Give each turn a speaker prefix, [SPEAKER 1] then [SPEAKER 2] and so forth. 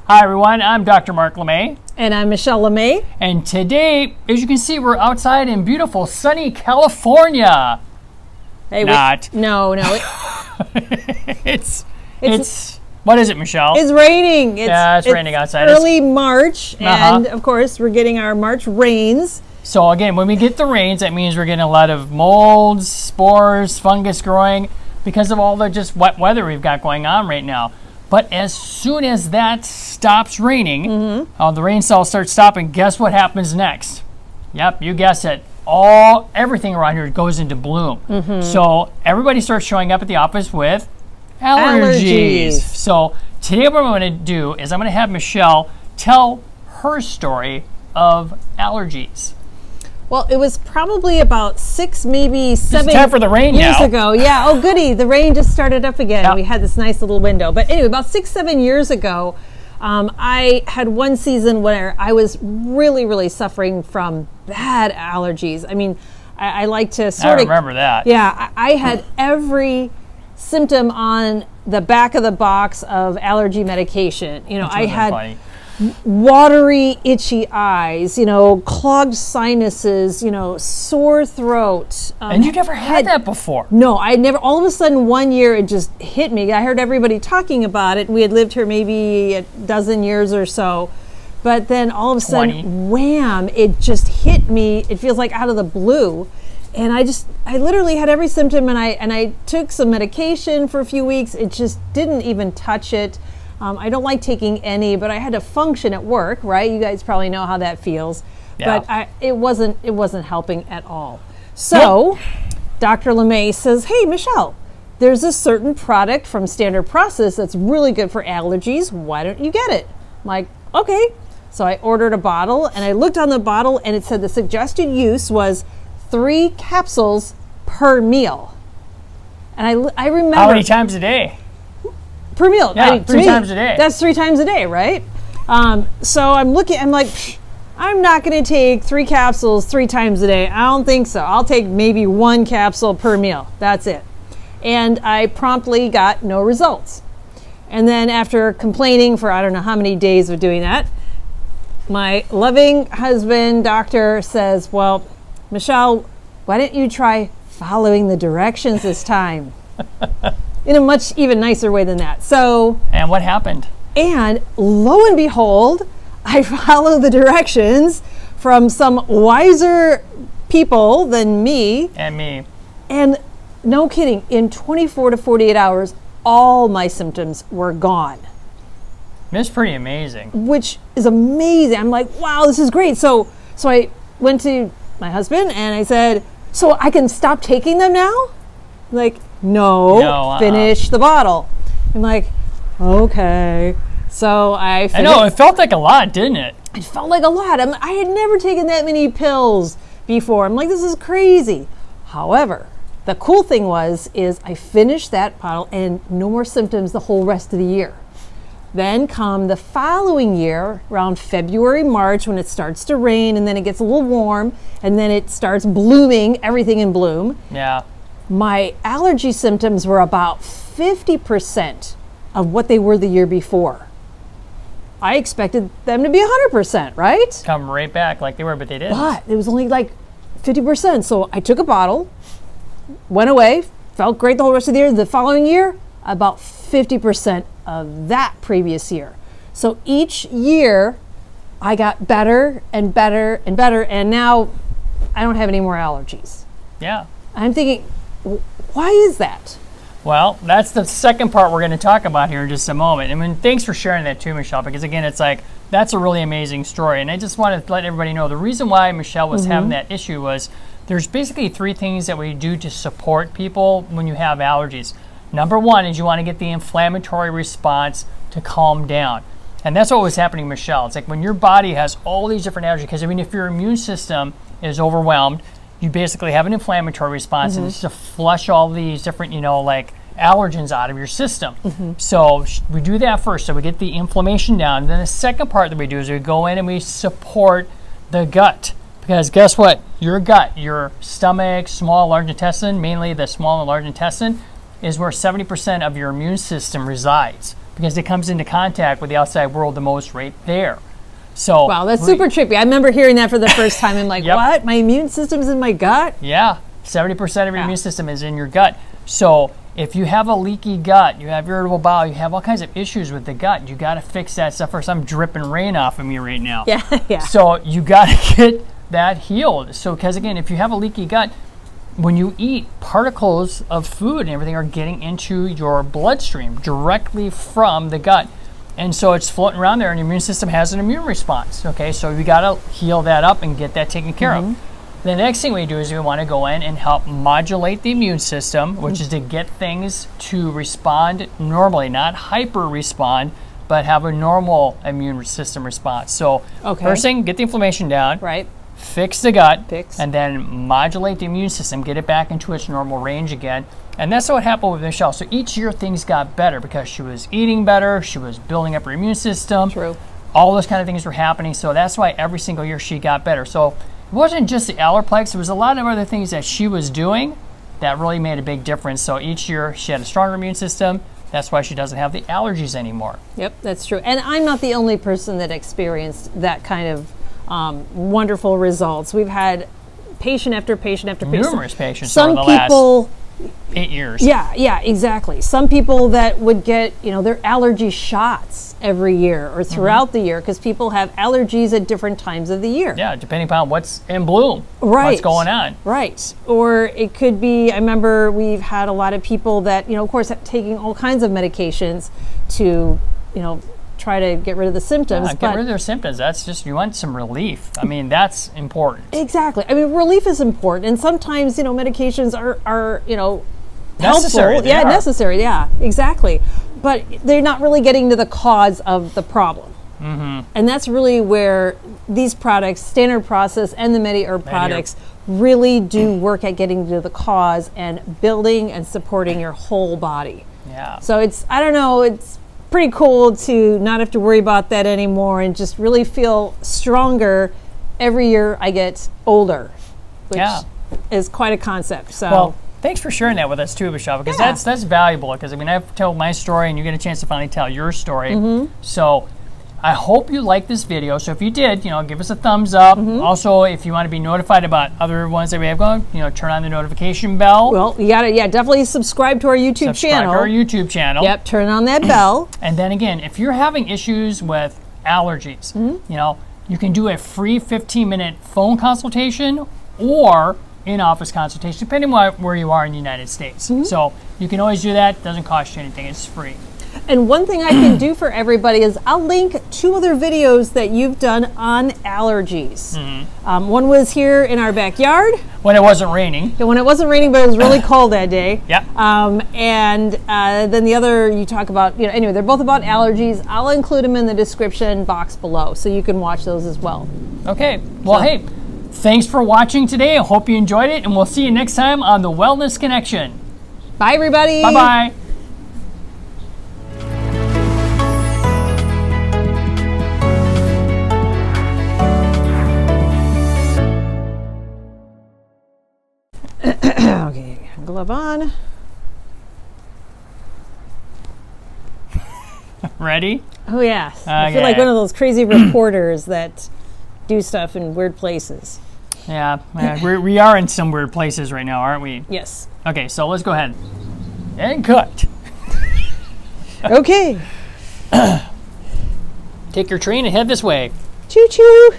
[SPEAKER 1] Hi everyone, I'm Dr. Mark LeMay.
[SPEAKER 2] And I'm Michelle LeMay.
[SPEAKER 1] And today, as you can see, we're outside in beautiful sunny California.
[SPEAKER 2] Hey,
[SPEAKER 1] Not.
[SPEAKER 2] No.
[SPEAKER 1] It's what is it, Michelle?
[SPEAKER 2] It's raining.
[SPEAKER 1] It's raining outside.
[SPEAKER 2] Early March, and of course we're getting our March rains.
[SPEAKER 1] So again, when we get the rains, that means we're getting a lot of molds, spores, fungus growing because of all the just wet weather we've got going on right now. But as soon as that stops raining, the rain cells start stopping, guess what happens next? Yep, you guessed it. Everything around here goes into bloom. So everybody starts showing up at the office with allergies. So today what I'm going to do is I'm going to have Michelle tell her story of allergies.
[SPEAKER 2] Well, it was probably about 6, maybe 7
[SPEAKER 1] it's time for the rain
[SPEAKER 2] years
[SPEAKER 1] now.
[SPEAKER 2] ago. Yeah, oh goody, the rain just started up again.
[SPEAKER 1] Yep.
[SPEAKER 2] We had this nice little window. But anyway, about 6, 7 years ago, I had one season where I was really suffering from bad allergies. I mean, I like to sort of...
[SPEAKER 1] I remember that.
[SPEAKER 2] Yeah, I had every symptom on the back of the box of allergy medication. You know, I had watery, itchy eyes, clogged sinuses, sore throat.
[SPEAKER 1] And you never had that before?
[SPEAKER 2] No, I never. All of a sudden, one year, it just hit me. I heard everybody talking about it. We had lived here maybe a dozen years or so. But then all of a sudden, wham, it just hit me. It feels like out of the blue. And I literally had every symptom, and I took some medication for a few weeks. It just didn't even touch it. I don't like taking any, but I had to function at work, right? You guys probably know how that feels.
[SPEAKER 1] Yeah.
[SPEAKER 2] But it wasn't helping at all. So Dr. LeMay says, hey, Michelle, there's a certain product from Standard Process that's really good for allergies. Why don't you get it? I'm like, okay. So I ordered a bottle, and I looked on the bottle, and it said the suggested use was 3 capsules per meal. And I remember...
[SPEAKER 1] How many times a day?
[SPEAKER 2] Per meal.
[SPEAKER 1] Yeah, 3 times a day.
[SPEAKER 2] That's 3 times a day, right? So I'm like, I'm not going to take 3 capsules 3 times a day. I don't think so. I'll take maybe 1 capsule per meal. That's it. And I promptly got no results. And then after complaining for I don't know how many days of doing that, my loving husband, doctor, says, well, Michelle, why don't you try following the directions this time? In a much even nicer way than that. So,
[SPEAKER 1] and what happened?
[SPEAKER 2] And lo and behold, I follow the directions from some wiser people than me.
[SPEAKER 1] And me.
[SPEAKER 2] And no kidding, in 24 to 48 hours, all my symptoms were gone.
[SPEAKER 1] That's pretty amazing. Which
[SPEAKER 2] is amazing. I'm like, wow, this is great. So I went to my husband and I said, so I can stop taking them now? Like, no, finish the bottle. I'm like, okay. So I
[SPEAKER 1] know, it felt like a lot, didn't it?
[SPEAKER 2] It felt like a lot. I had never taken that many pills before. I'm like, this is crazy. However, the cool thing is I finished that bottle and no more symptoms the whole rest of the year. Then come the following year, around February, March, when it starts to rain and then it gets a little warm and then it starts blooming, everything in bloom.
[SPEAKER 1] Yeah.
[SPEAKER 2] My allergy symptoms were about 50% of what they were the year before. I expected them to be 100%, right?
[SPEAKER 1] Come right back like they were, but they didn't.
[SPEAKER 2] But it was only like 50%. So I took a bottle, went away, felt great the whole rest of the year. The following year, about 50% of that previous year. So each year, I got better and better and better, and now I don't have any more allergies.
[SPEAKER 1] Yeah.
[SPEAKER 2] I'm thinking, why is that?
[SPEAKER 1] Well, that's the second part we're going to talk about here in just a moment. I mean, thanks for sharing that too, Michelle, because again, it's like, that's a really amazing story. And I just wanted to let everybody know the reason why Michelle was having that issue was there's basically 3 things that we do to support people when you have allergies. Number 1 is you want to get the inflammatory response to calm down. And that's what was happening to Michelle. It's like when your body has all these different allergies, because I mean, if your immune system is overwhelmed, you basically have an inflammatory response and it's to flush all these different, like allergens out of your system. So we do that first, so we get the inflammation down. And then the second part that we do is we go in and we support the gut. Because guess what? Your gut, your stomach, small, large intestine, mainly the small and large intestine, is where 70% of your immune system resides. because it comes into contact with the outside world the most right there. So
[SPEAKER 2] wow, that's super trippy. I remember hearing that for the first time. I'm like,
[SPEAKER 1] Yep.
[SPEAKER 2] what? My immune system's in my gut?
[SPEAKER 1] Yeah, 70% of your immune system is in your gut. So if you have a leaky gut, you have irritable bowel, you have all kinds of issues with the gut, you got to fix that stuff first. I'm dripping rain off of me right now.
[SPEAKER 2] Yeah, yeah.
[SPEAKER 1] So you got to get that healed. So because again, if you have a leaky gut, when you eat, particles of food and everything are getting into your bloodstream directly from the gut. And so it's floating around there and your immune system has an immune response. Okay, so we got to heal that up and get that taken care of. The next thing we do is we want to go in and help modulate the immune system, which is to get things to respond normally, not hyper respond, but have a normal immune system response. So first thing, get the inflammation down.
[SPEAKER 2] Right.
[SPEAKER 1] Fix the gut,
[SPEAKER 2] Fix.
[SPEAKER 1] and then modulate the immune system, get it back into its normal range again. And that's what happened with Michelle. So each year things got better because she was eating better, she was building up her immune system.
[SPEAKER 2] True.
[SPEAKER 1] All those kind of things were happening. So that's why every single year she got better. So it wasn't just the Allerplex, there was a lot of other things that she was doing that really made a big difference. So each year she had a stronger immune system. That's why she doesn't have the allergies anymore.
[SPEAKER 2] Yep, that's true. And I'm not the only person that experienced that kind of wonderful results. We've had patient after patient after patient.
[SPEAKER 1] Numerous patients
[SPEAKER 2] Some
[SPEAKER 1] over the
[SPEAKER 2] people,
[SPEAKER 1] last 8 years.
[SPEAKER 2] Yeah, exactly. Some people that would get, their allergy shots every year or throughout the year because people have allergies at different times of the year.
[SPEAKER 1] Yeah, depending upon what's in bloom,
[SPEAKER 2] right.
[SPEAKER 1] What's going on.
[SPEAKER 2] Right. Or it could be, I remember we've had a lot of people that, of course, taking all kinds of medications to, try to get rid of the symptoms.
[SPEAKER 1] Yeah, get rid of their symptoms. That's just, you want some relief. I mean, that's important.
[SPEAKER 2] Exactly. I mean, relief is important. And sometimes, medications are
[SPEAKER 1] necessary.
[SPEAKER 2] helpful. Yeah, necessary. Yeah, exactly. But they're not really getting to the cause of the problem. And that's really where these products, Standard Process and the MediHerb products, really do work at getting to the cause and building and supporting your whole body.
[SPEAKER 1] Yeah.
[SPEAKER 2] So it's pretty cool to not have to worry about that anymore and just really feel stronger every year I get older, which is quite a concept. So
[SPEAKER 1] well, thanks for sharing that with us too, Michelle, because that's valuable. Because I mean, I've told my story, and you get a chance to finally tell your story. So I hope you liked this video. So if you did, give us a thumbs up. Also, if you want to be notified about other ones that we have going, turn on the notification bell.
[SPEAKER 2] Well, you gotta, definitely subscribe to our YouTube channel.
[SPEAKER 1] Subscribe to our YouTube channel.
[SPEAKER 2] Yep, turn on that bell.
[SPEAKER 1] And then again, if you're having issues with allergies, you can do a free 15-minute phone consultation or in-office consultation, depending on where you are in the United States. So you can always do that. It doesn't cost you anything. It's free.
[SPEAKER 2] And one thing I can do for everybody is I'll link 2 other videos that you've done on allergies. One was here in our backyard.
[SPEAKER 1] When it wasn't raining.
[SPEAKER 2] When it wasn't raining, but it was really cold that day.
[SPEAKER 1] Yep.
[SPEAKER 2] And then the other you talk about, anyway, they're both about allergies. I'll include them in the description box below so you can watch those as well.
[SPEAKER 1] Okay. Well, hey, thanks for watching today. I hope you enjoyed it, and we'll see you next time on The Wellness Connection.
[SPEAKER 2] Bye, everybody.
[SPEAKER 1] Bye-bye.
[SPEAKER 2] Okay, glove on.
[SPEAKER 1] Ready?
[SPEAKER 2] Oh, yeah.
[SPEAKER 1] Okay.
[SPEAKER 2] I feel like one of those crazy reporters that do stuff in weird places.
[SPEAKER 1] Yeah, we are in some weird places right now, aren't we?
[SPEAKER 2] Yes.
[SPEAKER 1] Okay, so let's go ahead and cut.
[SPEAKER 2] Okay.
[SPEAKER 1] Take your train and head this way.
[SPEAKER 2] Choo-choo.